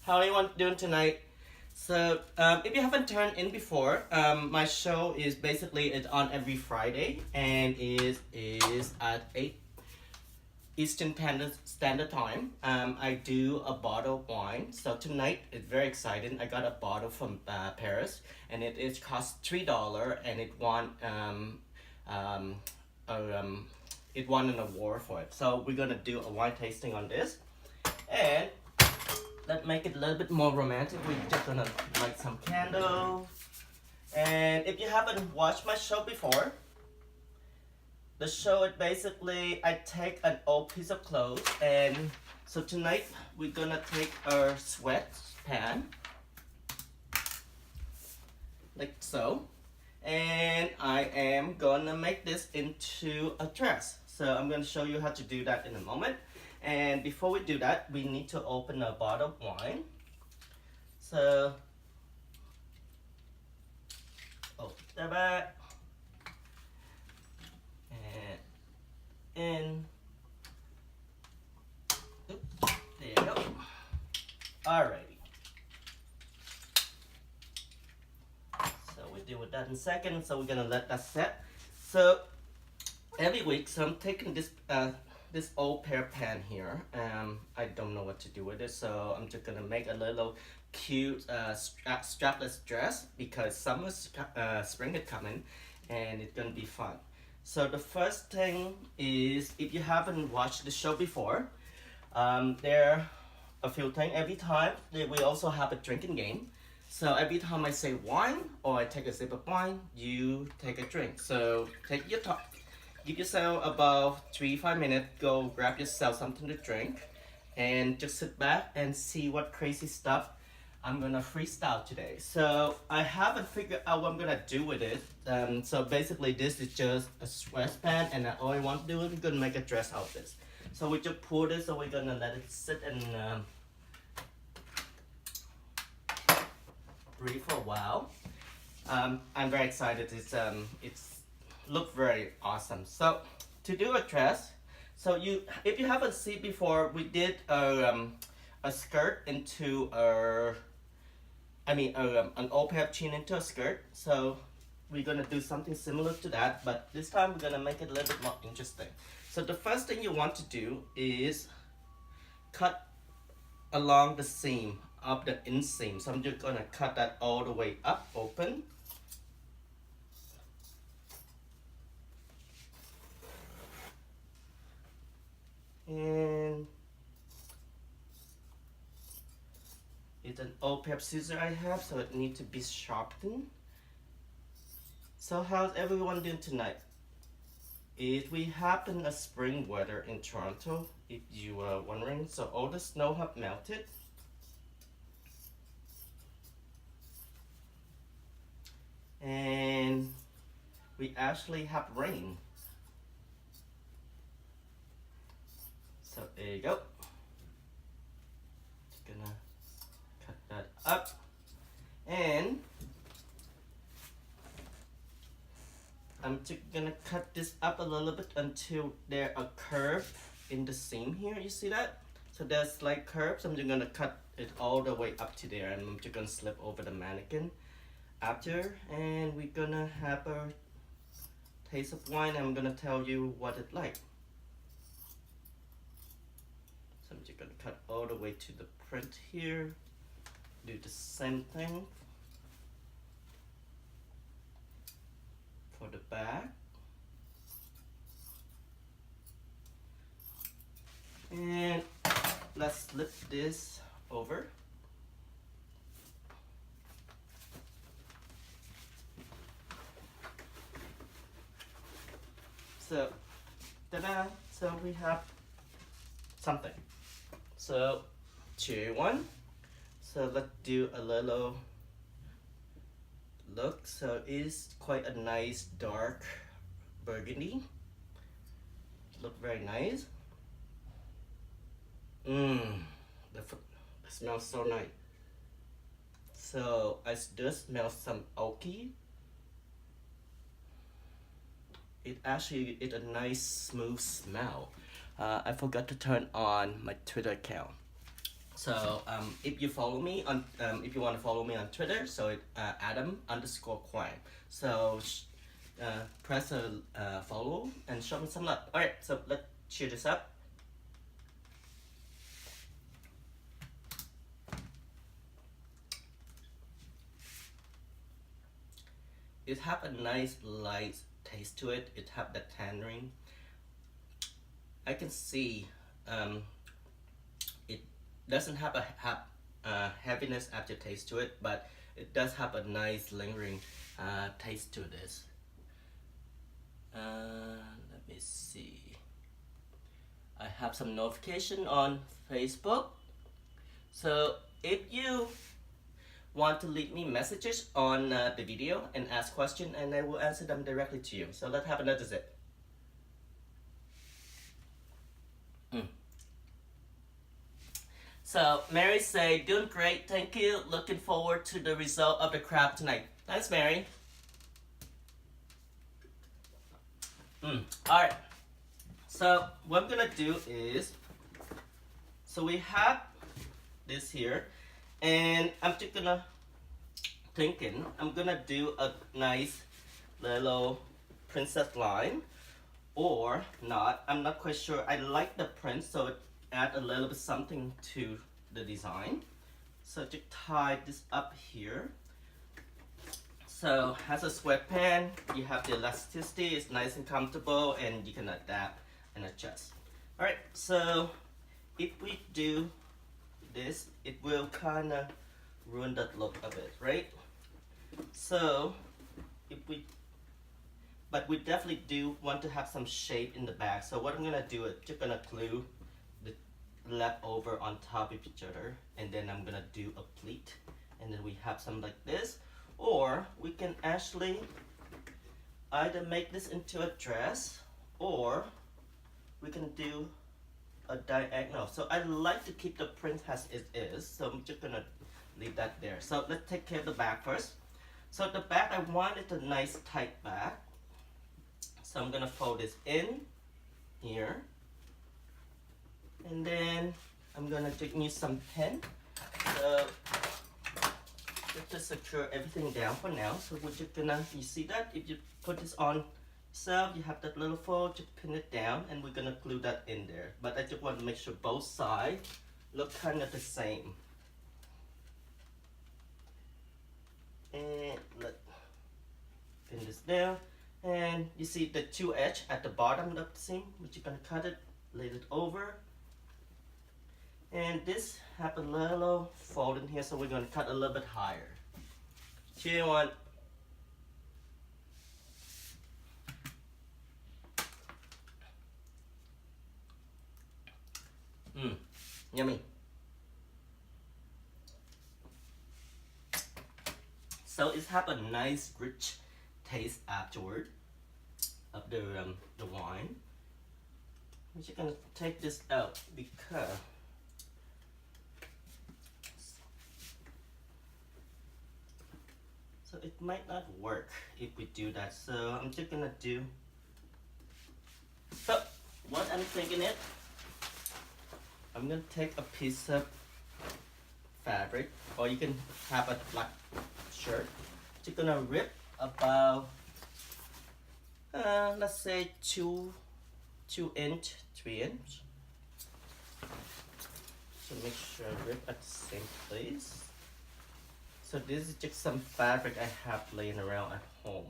How are you doing tonight? So, if you haven't turned in before, my show is basically it's on every Friday and is at 8 Eastern Standard Time. I do a bottle of wine. So tonight it's very exciting. I got a bottle from Paris, and it is cost $3, and um, a, um, it won an award for it. So we're gonna do a wine tasting on this, and let's make it a little bit more romantic. We're just gonna light some candles. And if you haven't watched my show before, the show is basically I take an old piece of clothes, and so tonight we're gonna take our sweat-pant like so, and I am gonna make this into a dress. So I'm gonna show you how to do that in a moment. And before we do that, we need to open a bottle of wine. So open the back. In. Oops, there you go. Alrighty. So we'll deal with that in a second. So we're gonna let that set. So every week, so I'm taking this this old pair of pants here. I don't know what to do with it, so I'm just gonna make a little cute strapless dress because summer spring is coming, and it's gonna be fun. So the first thing is, if you haven't watched the show before, there are a few things. Every time, we also have a drinking game. So every time I say wine, or I take a sip of wine, you take a drink. So take your time, give yourself about 3-5 minutes, go grab yourself something to drink, and just sit back and see what crazy stuff I'm gonna freestyle today. So I haven't figured out what I'm gonna do with it. So basically this is just a sweatpant, and all I want to do is I'm gonna make a dress out of this. So we just pour this, so we're gonna let it sit and breathe for a while. I'm very excited. It's look very awesome. So to do a dress, so if you haven't seen before, we did a skirt into an old pair of jeans into a skirt. So we're gonna do something similar to that, but this time we're gonna make it a little bit more interesting. So the first thing you want to do is cut along the seam of the inseam. So I'm just gonna cut that all the way up, open. And it's an old pair of scissors I have, so it needs to be sharpened. So how's everyone doing tonight? We have a spring weather in Toronto, if you were wondering. So all the snow have melted. And we actually have rain. So there you go. Just gonna cut that up, and I'm just gonna cut this up a little bit until there are curves in the seam here. You see that? So there's like curves. I'm just gonna cut it all the way up to there, and I'm just gonna slip over the mannequin after, and we're gonna have a taste of wine. I'm gonna tell you what it's like. So I'm just gonna cut all the way to the print here. Do the same thing for the back. And let's flip this over. So, ta-da! So we have something. So, tier 1. So let's do a little look. So it's quite a nice dark burgundy. Look very nice. The smells so nice. So I just smell some oaky. It actually is a nice smooth smell. I forgot to turn on my Twitter account. So if you follow me on, if you want to follow me on Twitter, so it Adam_Quang. So press a follow and show me some love. All right, so let's cheer this up. It have a nice light taste to it. It have the tangerine. I can see it doesn't have a heaviness aftertaste to it, but it does have a nice lingering taste to this. Let me see. I have some notification on Facebook. So if you want to leave me messages on the video and ask questions, and I will answer them directly to you. So let's have another sip. So Mary say, doing great, thank you. Looking forward to the result of the craft tonight. Thanks, Mary. Alright. So what I'm gonna do is, so we have this here, and I'm just gonna thinking I'm gonna do a nice little princess line, or not. I'm not quite sure. I like the print, so it add a little bit something to the design. So just tie this up here. So has a sweatpant, you have the elasticity, it's nice and comfortable, and you can adapt and adjust. Alright, so if we do this, it will kind of ruin that look a bit, right? So if we, but we definitely do want to have some shape in the back. So what I'm gonna do is just gonna glue the leftover on top of each other, and then I'm gonna do a pleat, and then we have some like this. Or we can actually either make this into a dress, or we can do a diagonal. So I like to keep the print as it is, so I'm just gonna leave that there. So let's take care of the back first. So the back, I wanted a nice tight back. So I'm gonna fold this in here, and then I'm gonna use some pen. So just to secure everything down for now. So we're just gonna, you see that? If you put this on yourself, you have that little fold, just pin it down, and we're gonna glue that in there. But I just want to make sure both sides look kind of the same. And let's pin this down. And you see the two edge at the bottom of the seam, which you're gonna cut it, lay it over. And this have a little fold in here, so we're gonna cut a little bit higher. 2, 1. Yummy. So it have a nice rich taste afterward of the wine. I'm just gonna take this out because so it might not work if we do that. So I'm just gonna do, so what I'm thinking is, I'm gonna take a piece of fabric, or you can have a black shirt. Just gonna rip about let's say 2 inch, 3 inch. So make sure I rip at the same place. So this is just some fabric I have laying around at home.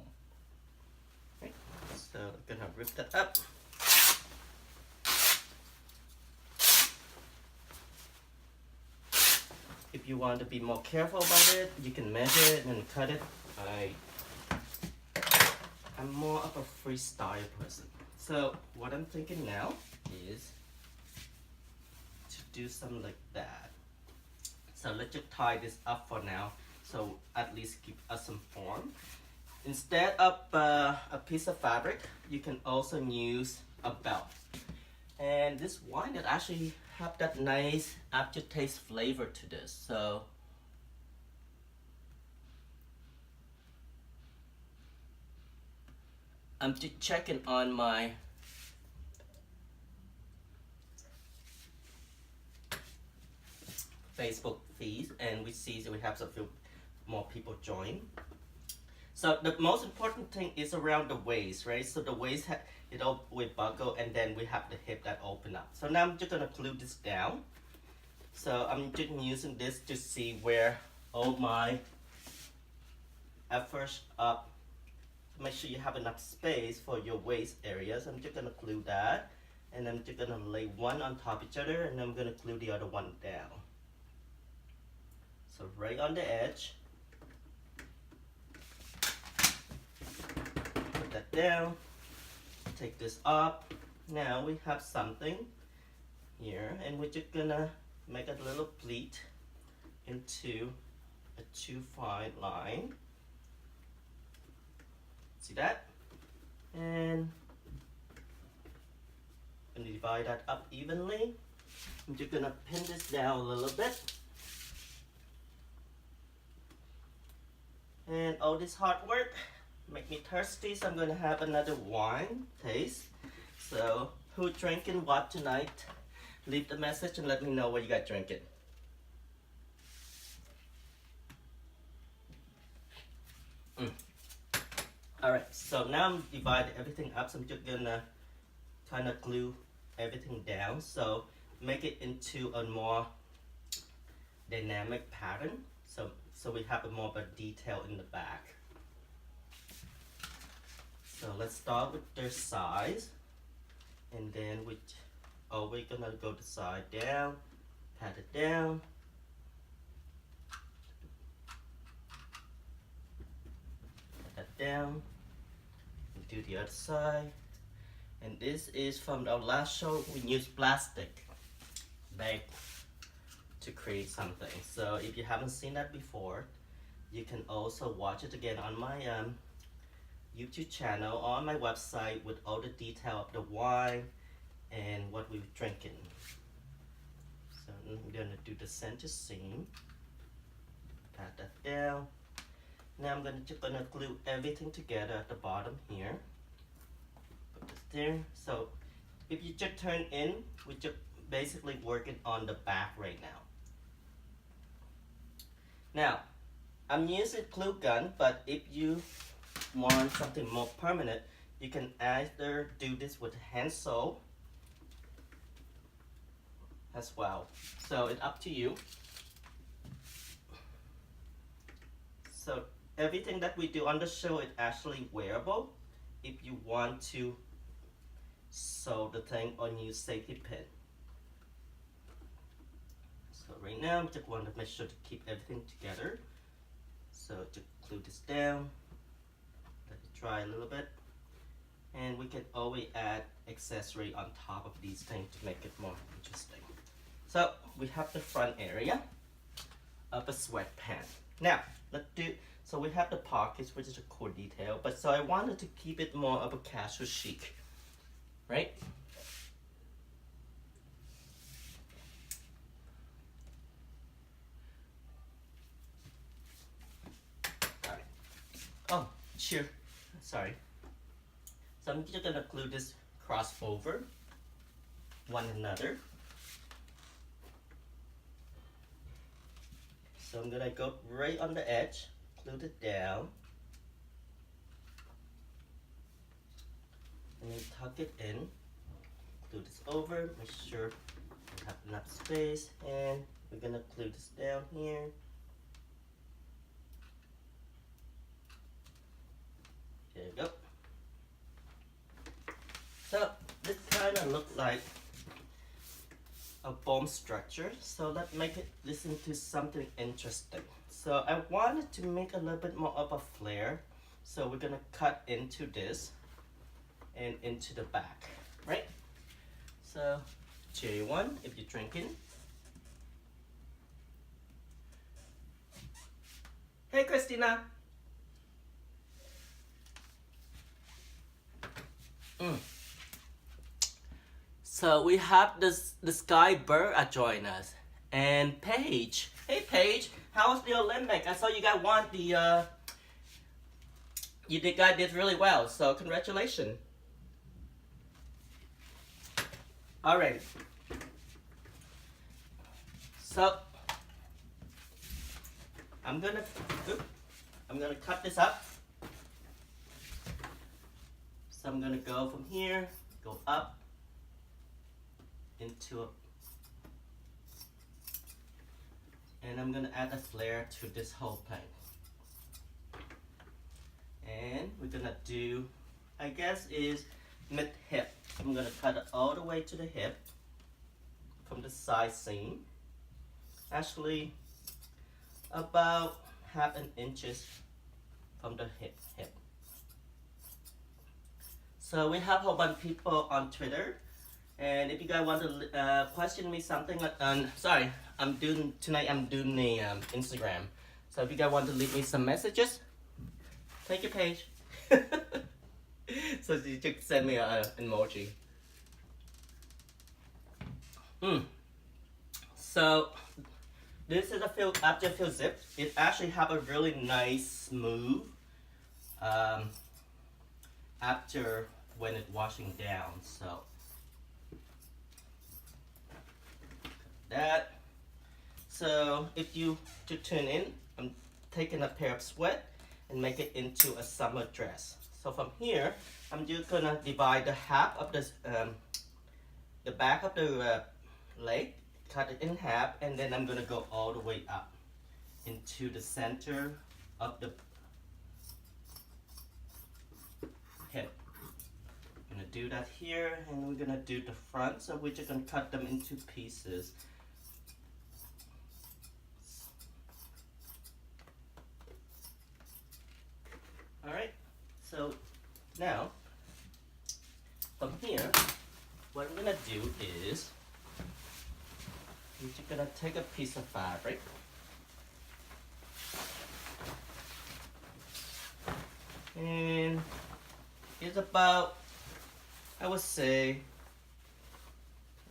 Okay. So I'm gonna rip that up. If you want to be more careful about it, you can measure it and cut it. I'm more of a freestyle person. So what I'm thinking now is to do something like that. So let's just tie this up for now, so at least give us some form. Instead of a piece of fabric, you can also use a belt. And this wine that actually have that nice aftertaste flavor to this. So I'm just checking on my Facebook feed, and we see that we have a few more people join. So the most important thing is around the waist, right? So the waist it will buckle, and then we have the hip that open up. So now I'm just gonna glue this down. So I'm just using this to see where all my efforts up. Make sure you have enough space for your waist area. So I'm just gonna glue that, and I'm just gonna lay one on top of each other, and I'm gonna glue the other one down. So right on the edge. Put that down. Take this up. Now we have something here, and we're just gonna make a little pleat into a 2 fine line. See that? And I'm gonna divide that up evenly. I'm just gonna pin this down a little bit. And all this hard work make me thirsty, so I'm gonna have another wine taste. So who drinking what tonight? Leave the message and let me know what you got drinking. Alright, so now I'm dividing everything up, so I'm just gonna kind of glue everything down. So make it into a more dynamic pattern. So we have a more of a detail in the back. So let's start with their size, and then we're gonna go the side down, pat it down, pat that down, and do the other side. And this is from our last show. We used plastic bag to create something. So if you haven't seen that before, you can also watch it again on my YouTube channel, on my website, with all the detail of the wine and what we were drinking. So I'm gonna do the center seam, pat that down. Now I'm just gonna glue everything together at the bottom here. Put this there. So if you just turn in, we're just basically working on the back right now. Now, I'm using glue gun, but if you want something more permanent, you can either do this with hand sew as well. So it's up to you. So everything that we do on the show is actually wearable if you want to sew the thing or use safety pin. So right now, I just want to make sure to keep everything together. So just glue this down, let it dry a little bit, and we can always add accessory on top of these things to make it more interesting. So we have the front area of a sweat-pant. Now so we have the pockets, which is a core detail, but so I wanted to keep it more of a casual chic, right? Oh, sure. Sorry. So I'm just gonna glue this cross over one another. So I'm gonna go right on the edge, glue it down, and then tuck it in. Glue this over, make sure we have enough space, and we're gonna glue this down here. There you go. So this kind of looks like a bomb structure. So let's make this into something interesting. So I wanted to make a little bit more of a flare. So we're gonna cut into this and into the back, right? So cherry one, if you're drinking. Hey Christina. So we have the Sky Bird join us, and Paige. Hey Paige, how was the Olympic? I saw you guys won the. You guys did really well, so congratulations. All right. So I'm gonna cut this up. So I'm gonna go from here, go up into a, and I'm gonna add a flare to this whole thing. And we're gonna do, I guess, is mid hip. I'm gonna cut it all the way to the hip from the side seam. Actually, about half an inches from the hip. So we have a whole bunch of people on Twitter, and if you guys want to question me something, sorry, I'm doing the Instagram. So if you guys want to leave me some messages, take your page. So you just send me an emoji. So this is after fill zip. It actually have a really nice smooth after when it's washing down. So that. So if you to turn in, I'm taking a pair of sweat and make it into a summer dress. So from here, I'm just gonna divide the half of this, the back of the leg, cut it in half, and then I'm gonna go all the way up into the center of the hip. I'm gonna do that here, and we're gonna do the front, so we're just gonna cut them into pieces. Alright, so now from here, what I'm gonna do is I'm just gonna take a piece of fabric and it's about, I would say,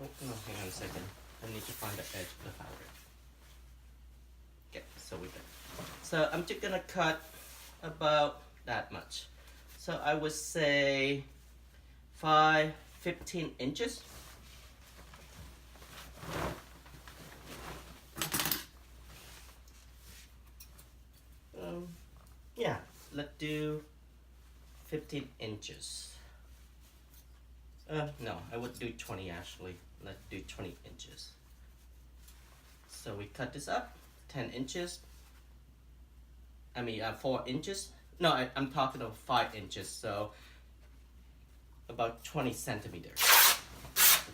oh no, hang on a second, I need to find the edge of the fabric. Okay, so we're good. So I'm just gonna cut about that much. So I would say 15 inches. Yeah, let's do 15 inches. No, I would do 20 actually. Let's do 20 inches. So we cut this up 10 inches. 4 inches. No, I'm talking about 5 inches, so about 20 centimeters.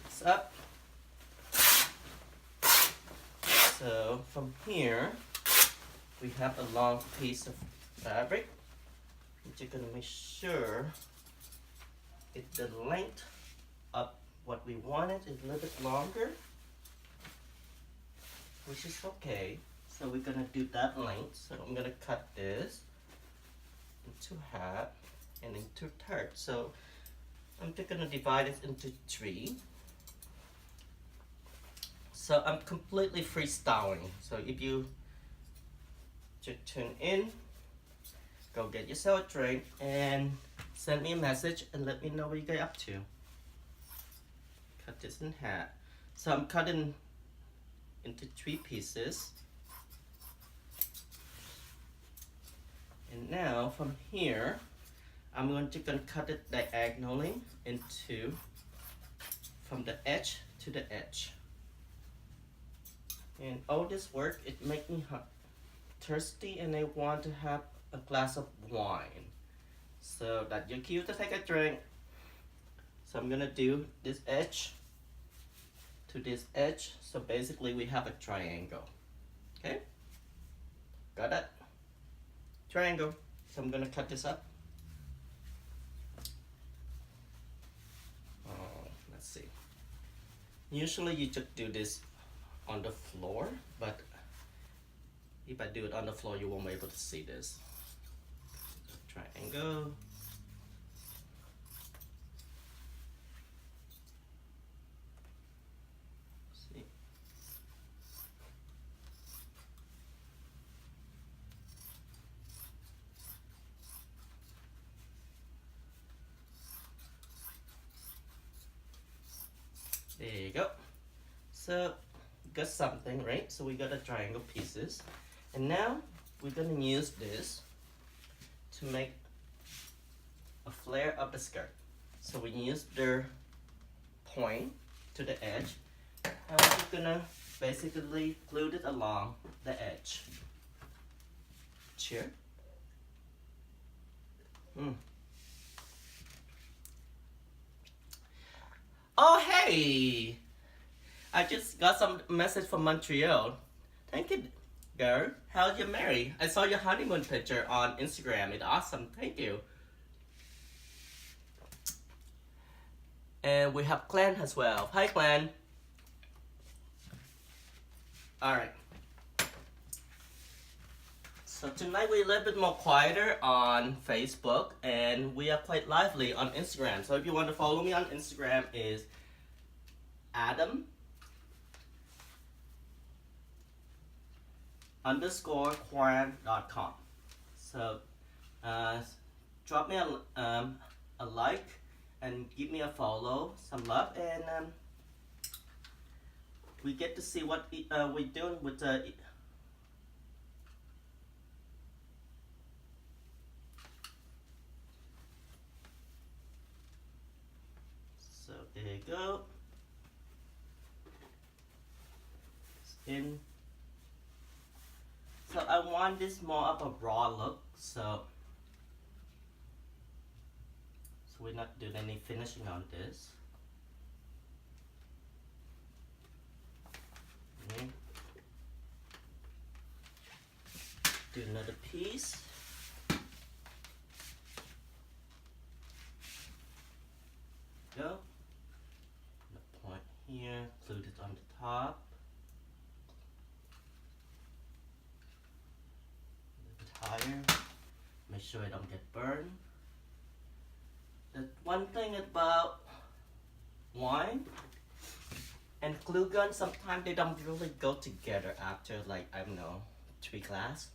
It's up. So from here, we have a long piece of fabric. I'm just gonna make sure it's the length of what we wanted is a little bit longer, which is okay. So we're gonna do that length. So I'm gonna cut this into half and into thirds. So I'm just gonna divide it into 3. So I'm completely freestyling. So if you just tune in, go get yourself a drink and send me a message and let me know what you get up to. Cut this in half. So I'm cutting into 3 pieces. And now from here, I'm going to cut it diagonally into, from the edge to the edge. And all this work, it makes me thirsty and I want to have a glass of wine. So that you're cute to take a drink. So I'm gonna do this edge to this edge. So basically we have a triangle. Okay? Got it? Triangle. So I'm gonna cut this up. Let's see. Usually you just do this on the floor, but if I do it on the floor, you won't be able to see this. Triangle. See. There you go. So got something, right? So we got the triangle pieces. And now we're gonna use this to make a flare of the skirt. So we use the point to the edge, and we're gonna basically glue it along the edge. Cheer. Oh hey! I just got some message from Montreal. Thank you, girl. How'd you marry? I saw your honeymoon picture on Instagram. It's awesome. Thank you. And we have Clan as well. Hi, Clan. Alright. So tonight we're a little bit more quieter on Facebook, and we are quite lively on Instagram. So if you want to follow me on Instagram, is Adam_Quang.com. So drop me a like and give me a follow, some love, and we get to see what we're doing with the. So there you go. In. So I want this more of a raw look, so we're not doing any finishing on this. Okay. Do another piece. Go. The point here, glue it on the top. Higher. Make sure I don't get burned. The one thing about wine and glue gun, sometimes they don't really go together after, like, I don't know, 3 glass.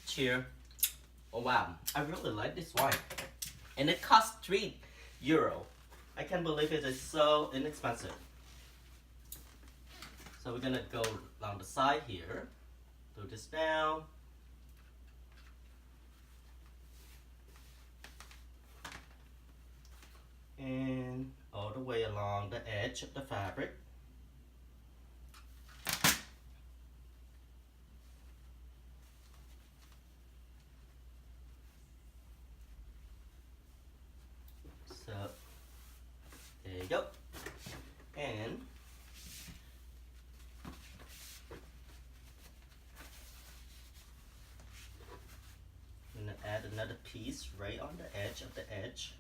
Cheer. Oh wow, I really like this wine. And it costs €3. I can't believe it is so inexpensive. So we're gonna go along the side here, glue this down. And all the way along the edge of the fabric. So there you go. And I'm gonna add another piece right on the edge of the edge.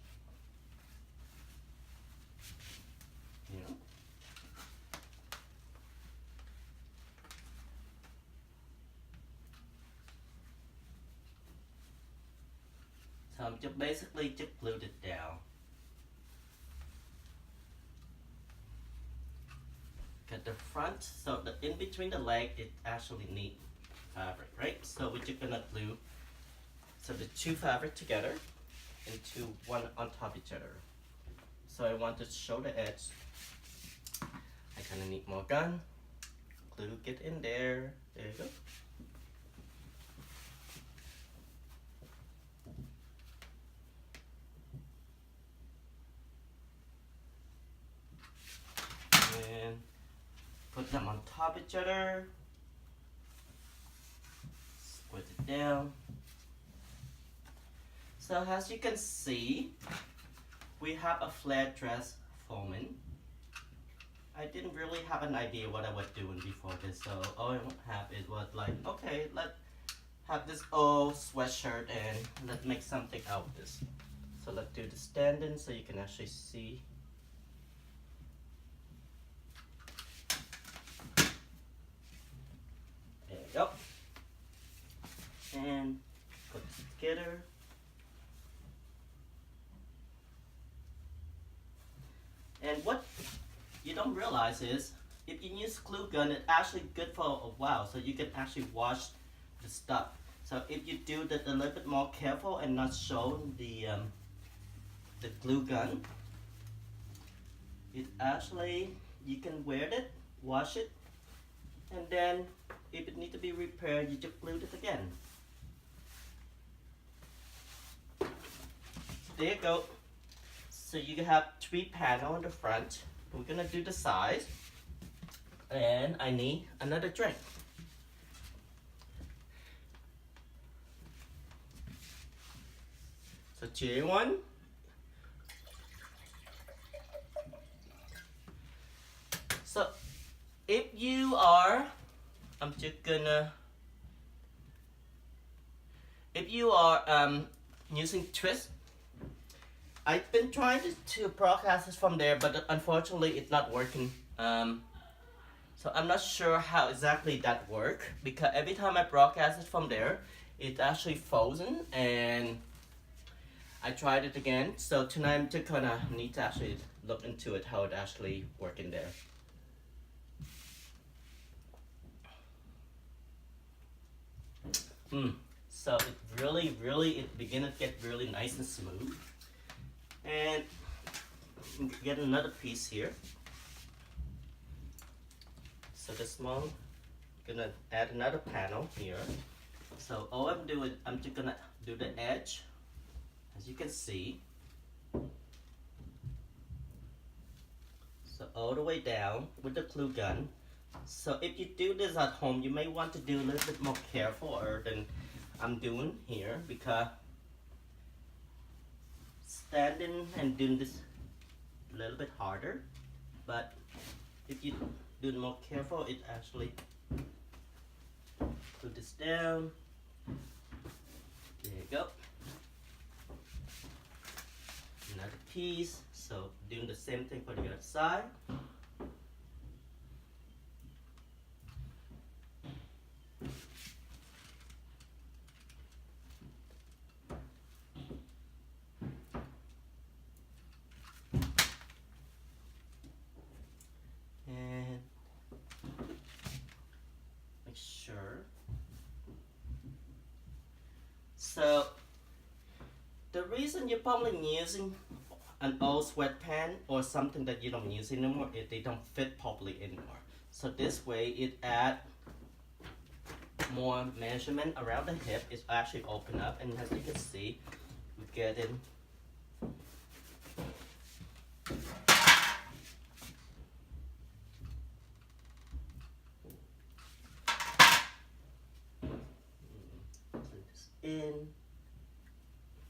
You know. So I'm just basically just glued it down. At the front, so the in between the leg, it actually needs fabric, right? So we're just gonna glue so the 2 fabric together into one on top of each other. So I want to show the edge. I kind of need more gun. Glue, get in there. There you go. And put them on top of each other. Squeeze it down. So as you can see, we have a flat dress forming. I didn't really have an idea what I was doing before this, so all I have is was like, okay, let's have this old sweatshirt and let's make something out of this. So let's do the stand-in so you can actually see. There you go. And put it together. And what you don't realize is, if you use glue gun, it's actually good for a while, so you can actually wash the stuff. So if you do that a little bit more careful and not show the glue gun, it actually, you can wear it, wash it, and then if it needs to be repaired, you just glue it again. There you go. So you have 3 panels on the front. We're gonna do the sides, and I need another drink. So tier 1. So if you are, I'm just gonna, if you are using twist, I've been trying to broadcast this from there, but unfortunately it's not working. So I'm not sure how exactly that works, because every time I broadcast it from there, it's actually frozen, and I tried it again. So tonight I'm just gonna need to actually look into it, how it actually works in there. So it really, it begins to get really nice and smooth. And get another piece here. So this one, gonna add another panel here. So all I'm doing, I'm just gonna do the edge, as you can see. So all the way down with the glue gun. So if you do this at home, you may want to do a little bit more careful than I'm doing here, because standing and doing this a little bit harder, but if you do it more careful, it actually put this down. There you go. Another piece. So doing the same thing for the other side. So the reason you're probably using an old sweatpant or something that you don't use anymore is they don't fit properly anymore. So this way it adds more measurement around the hip. It's actually open up, and as you can see, we get in. Put this in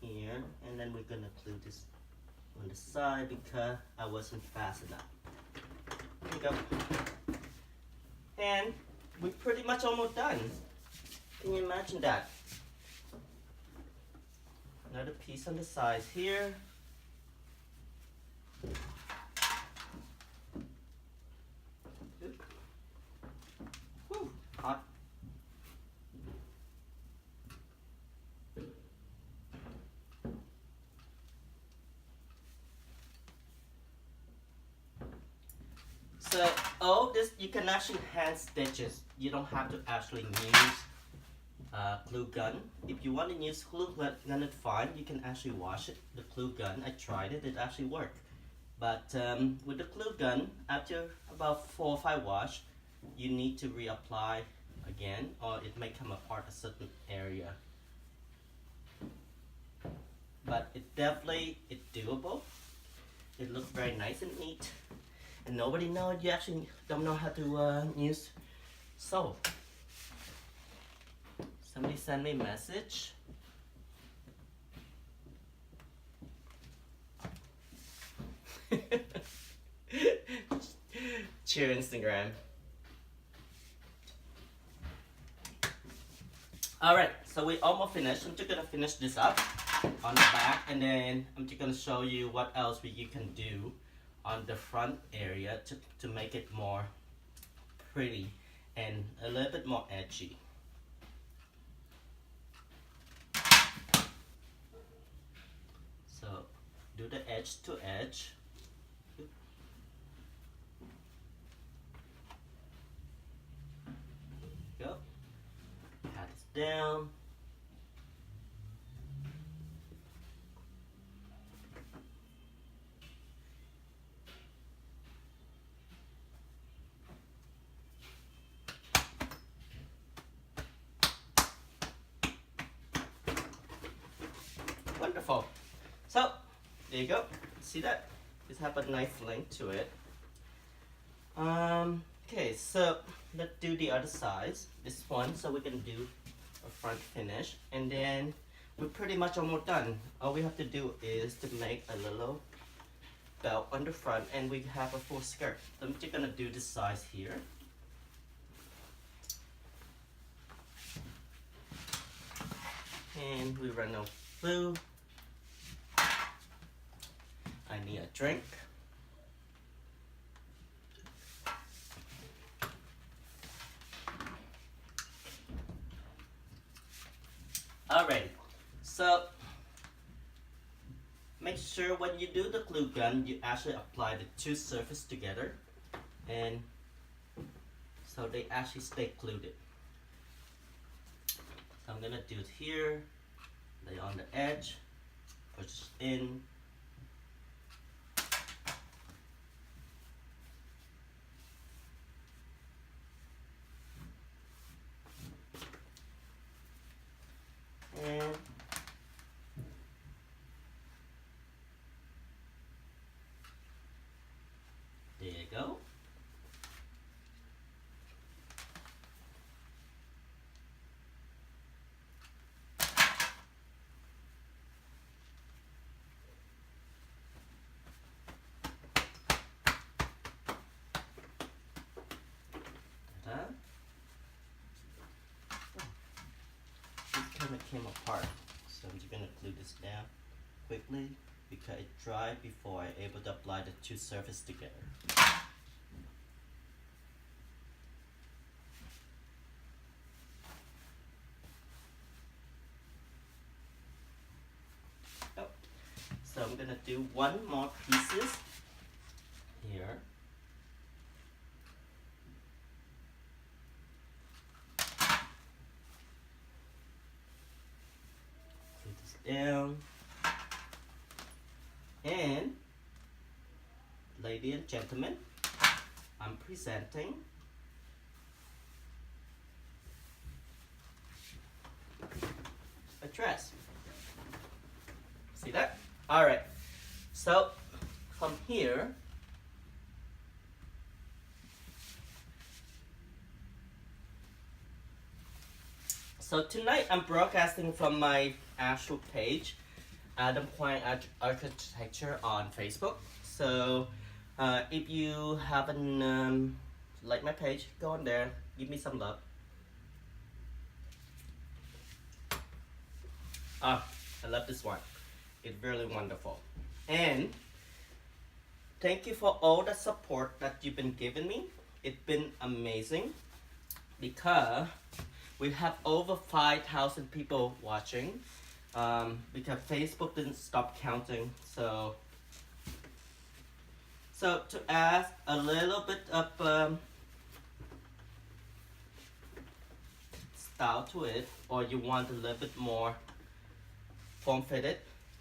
here, and then we're gonna glue this on the side because I wasn't fast enough. There you go. And we're pretty much almost done. Can you imagine that? Another piece on the sides here. Whew, hot. So all this, you can actually hand stitches. You don't have to actually use glue gun. If you want to use glue gun, it's fine. You can actually wash it. The glue gun, I tried it. It actually worked. But with the glue gun, after about 4 or 5 wash, you need to reapply again, or it may come apart a certain area. But it definitely, it's doable. It looks very nice and neat. And nobody knows you actually don't know how to use sew. Somebody sent me a message. Cheer Instagram. Alright, so we almost finished. I'm just gonna finish this up on the back, and then I'm just gonna show you what else you can do on the front area to make it more pretty and a little bit more edgy. So do the edge to edge. Go. Pat it down. Wonderful. So there you go. See that? Just have a nice length to it. Okay, so let's do the other side. This one, so we can do a front finish, and then we're pretty much almost done. All we have to do is to make a little belt on the front, and we have a full skirt. So I'm just gonna do this size here. And we run out of glue. I need a drink. Alrighty, so make sure when you do the glue gun, you actually apply the two surfaces together, and so they actually stay glued. So I'm gonna do it here, lay on the edge, push in. And there you go. Kind of came apart, so I'm just gonna glue this down quickly because it dried before I'm able to apply the two surfaces together. Oh. So I'm gonna do one more pieces here. Down, and ladies and gentlemen, I'm presenting a dress. See that? All right, so from here so tonight I'm broadcasting from my actual page, Adam Quang Architecture on Facebook. So if you haven't liked my page, go on there, give me some love. I love this one. It's really wonderful. And thank you for all the support that you've been giving me. It's been amazing because we have over 5,000 people watching. Because Facebook didn't stop counting, so to add a little bit of style to it, or you want a little bit more form fitted,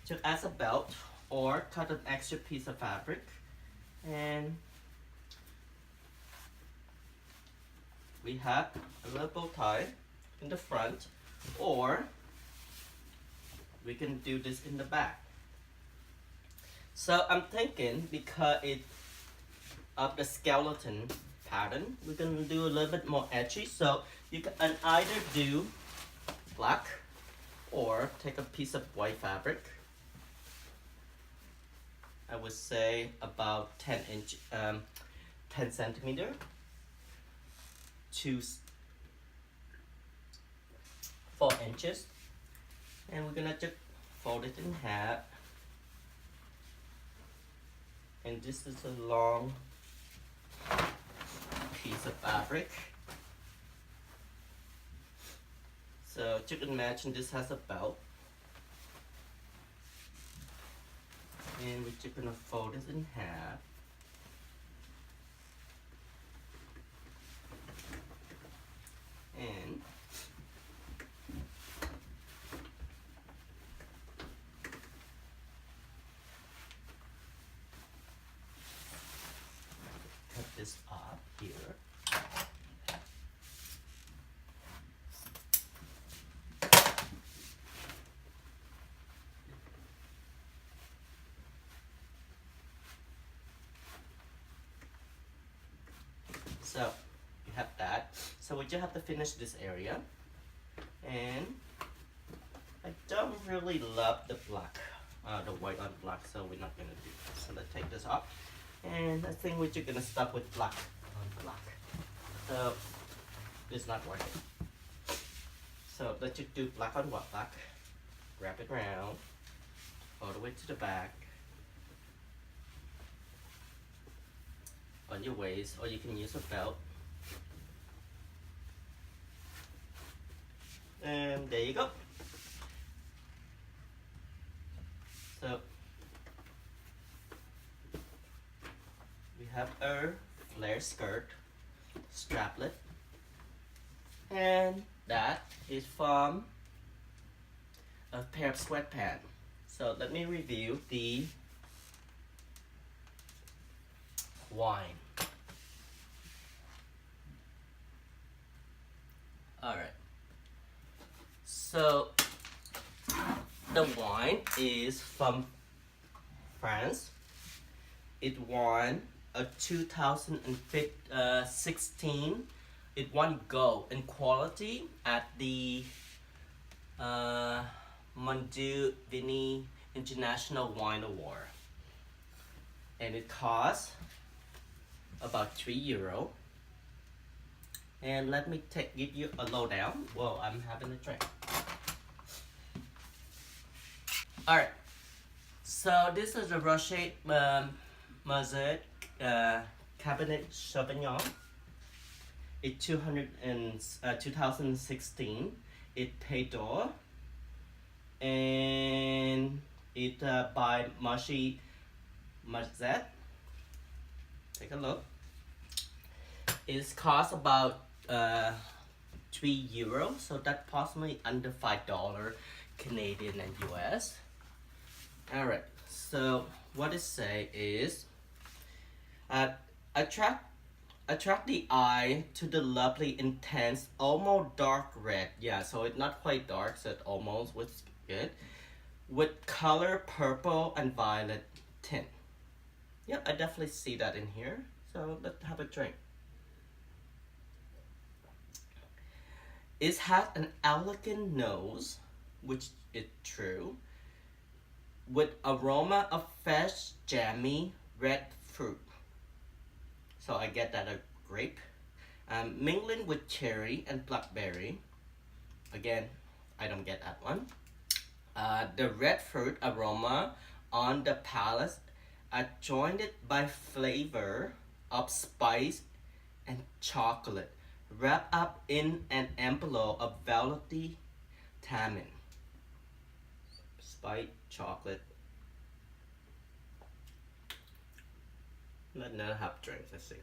to add a belt or cut an extra piece of fabric, and we have a little bow tie in the front, or we can do this in the back. So I'm thinking, because it's of the skeleton pattern, we're gonna do a little bit more edgy. So you can either do black or take a piece of white fabric. I would say about 10 centimeter to 4 inches. And we're gonna just fold it in half. And this is a long piece of fabric. So you can imagine this has a belt. And we're just gonna fold it in half. And cut this off here. So you have that. So we just have to finish this area. And I don't really love the black, the white on black, so we're not gonna do that. So let's take this off. And I think we're just gonna stop with black on black. So it's not working. So let's just do black on white black. Wrap it around all the way to the back on your waist, or you can use a belt. And there you go. So we have our flare skirt, straplet, and that is from a pair of sweat-pants. So let me review the wine. Alright. So the wine is from France. It won a 2016. It won gold in quality at the Mondial Vini International Wine Award. And it costs about €3. And let me give you a lowdown while I'm having a drink. Alright, so this is the Rocher Mazet Cabernet Sauvignon. It's 2016. It paid d'or. And it by Marche Mazet. Take a look. It costs about €3, so that's possibly under $5 Canadian and US. Alright, so what it say is attract the eye to the lovely, intense, almost dark red. Yeah, so it's not quite dark, so it almost was good. With color purple and violet tint. Yep, I definitely see that in here. So let's have a drink. It has an elegant nose, which is true, with aroma of fresh, jammy, red fruit. So I get that a grape. Mingling with cherry and blackberry. Again, I don't get that one. The red fruit aroma on the palate, adjoined by flavor of spice and chocolate, wrapped up in an envelope of velvety tannin. Spice, chocolate. Let another half drink, let's see.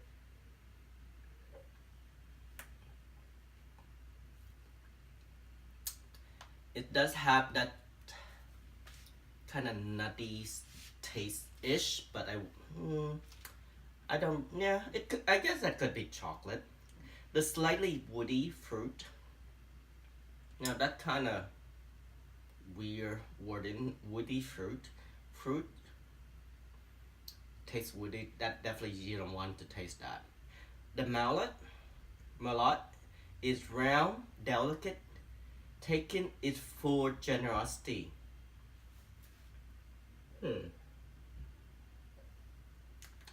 It does have that kind of nutty taste-ish, but I don't, yeah, I guess that could be chocolate. The slightly woody fruit. Now that kind of weird wording, woody fruit. Fruit tastes woody. That definitely you don't want to taste that. The mallet is round, delicate, taking its full generosity.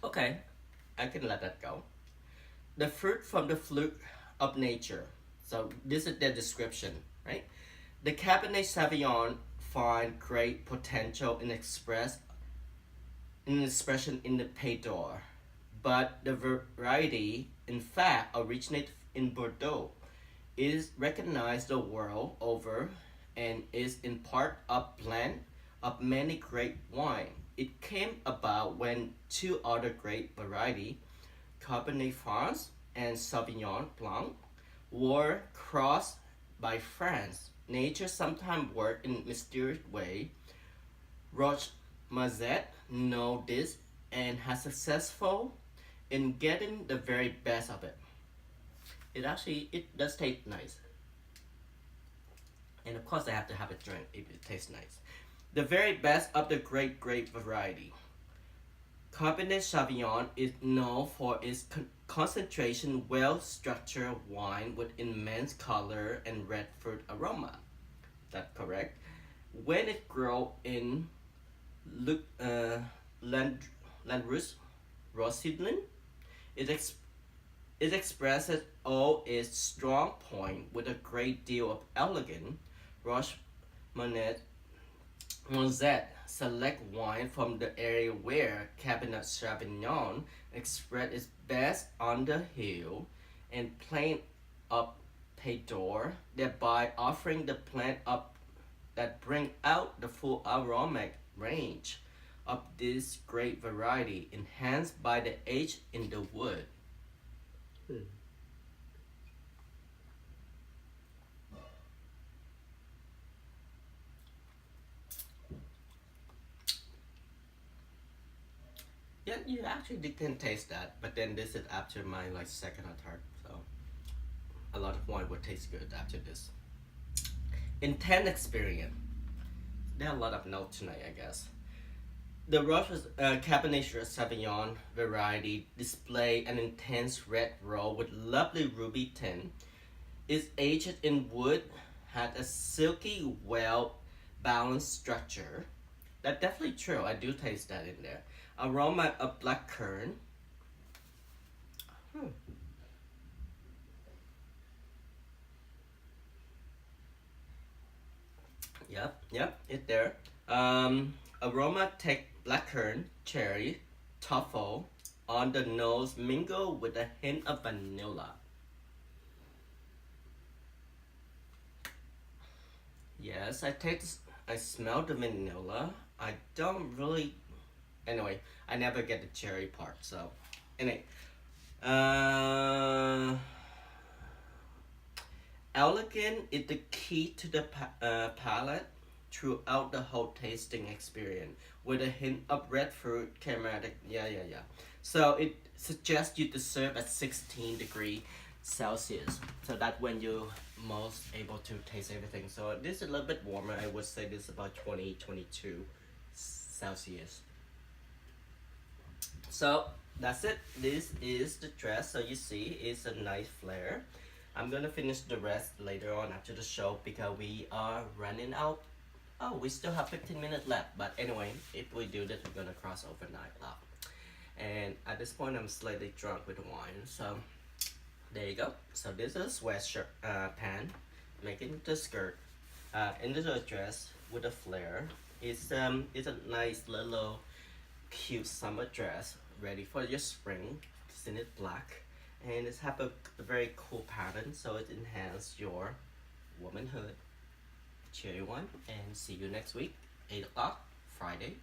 Okay, I can let that go. The fruit from the flute of nature. So this is the description, right? The Cabernet Sauvignon find great potential in expression in the Pays d'Or, but the variety, in fact, originated in Bordeaux, is recognized the world over, and is in part a blend of many grape wine. It came about when two other grape varieties, Cabernet Franc and Sauvignon Blanc, were crossed by France. Nature sometimes works in a mysterious way. Roche Mazet knows this and has successful in getting the very best of it. It does taste nice. And of course I have to have a drink if it tastes nice. The very best of the great grape variety. Cabernet Sauvignon is known for its concentration, well-structured wine with immense color and red fruit aroma. That's correct. When it grows in Land, Landrus Rosidlin, it, ex- it expresses all its strong point with a great deal of elegance. Roche Mosette select wine from the area where Cabernet Sauvignon expressed its best on the hill and plain up Paydor, thereby offering the plant up that bring out the full aromatic range of this great variety, enhanced by the age in the wood. Yeah, you actually can taste that, but then this is after my like second or third, so a lot of wine would taste good after this. Intense experience. There are a lot of notes tonight, I guess. The Cabernet Sauvignon variety display an intense red roll with lovely ruby tint. It's aged in wood, had a silky, well balanced structure. That's definitely true. I do taste that in there. Aroma of black currant. Hmm. Yep, it's there. Aroma take blackcurrant, cherry, truffle on the nose, mingle with a hint of vanilla. Yes, I smell the vanilla. I don't really. Anyway, I never get the cherry part. So, anyway, uh, elegant is the key to the palate throughout the whole tasting experience, with a hint of red fruit, caramellic. Yeah. So it suggests you to serve at 16 degrees Celsius. So that when you most able to taste everything. So this is a little bit warmer. I would say this is about 20-22 Celsius. So that's it. This is the dress. So you see, it's a nice flare. I'm gonna finish the rest later on after the show because we are running out. Oh, we still have 15 minutes left. But anyway, if we do this, we're gonna cross over 9 o'clock. And at this point, I'm slightly drunk with wine. So there you go. So this is sweatshirt pant, making the skirt. Into the dress with a flare. It's a nice little cute summer dress ready for your spring. It's in it black, and it's have a very cool pattern, so it enhances your womanhood. Cherry one, and see you next week, 8 o'clock, Friday.